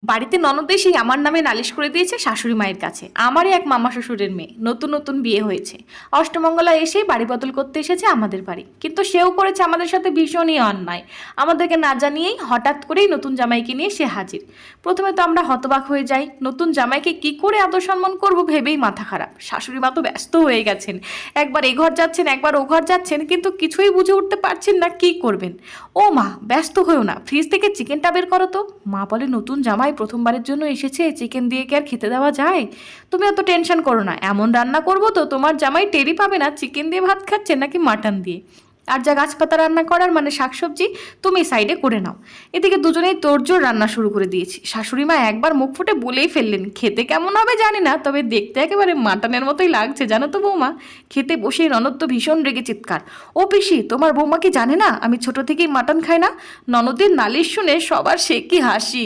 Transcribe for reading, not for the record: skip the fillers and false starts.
বাড়িতে ননদ এসেই আমার নামে নালিশ করে দিয়েছে শাশুড়ি মায়ের কাছে। আমারই এক মামা শ্বশুরের মেয়ে, নতুন নতুন বিয়ে হয়েছে, অষ্টমঙ্গলা এসেই বাড়ি বদল করতে এসেছে আমাদের বাড়ি, কিন্তু সেও করেছে আমাদের সাথে ভীষণই অন্যায়। আমাদেরকে না জানিয়েই হঠাৎ করেই নতুন জামাইকে নিয়ে সে হাজির। প্রথমে তো আমরা হতবাক হয়ে যাই, নতুন জামাইকে কি করে আদর সম্মান করবো ভেবেই মাথা খারাপ। শাশুড়ি মা তো ব্যস্ত হয়ে গেছেন, একবার এ ঘর যাচ্ছেন একবার ও ঘর যাচ্ছেন, কিন্তু কিছুই বুঝে উঠতে পারছেন না কি করবেন। ও মা, ব্যস্ত হয়েও না, ফ্রিজ থেকে চিকেনটা বের করো তো। মা বলে, নতুন জামাই প্রথমবারের জন্য এসেছে, চিকেন দিয়ে কি আর খেতে দেওয়া যায়? তুমি অত টেনশন করো না, এমন রান্না করবো তো তোমার জামাই টেরই পাবে না চিকেন দিয়ে ভাত খাচ্ছে নাকি মাটন দিয়ে। আর যা গাছপাতা রান্না করার মানে শাকসবজি, তুমি সাইডে করে নাও। এদিকে দুজনেই তোড়জোড় রান্না শুরু করে দিয়েছি। শাশুড়ি মা একবার মুখ ফুটে বলেই ফেললেন, খেতে কেমন হবে জানি না, তবে দেখতে একেবারে মাটনের মতোই লাগছে জানো তো বৌমা। খেতে বসেই ননদ তো ভীষণ রেগে চিৎকার, ও পিসি, তোমার বৌমা কি জানে না আমি ছোট থেকেই মাটন খাই না? ননদের নালিশ শুনে সবার সে কি হাসি।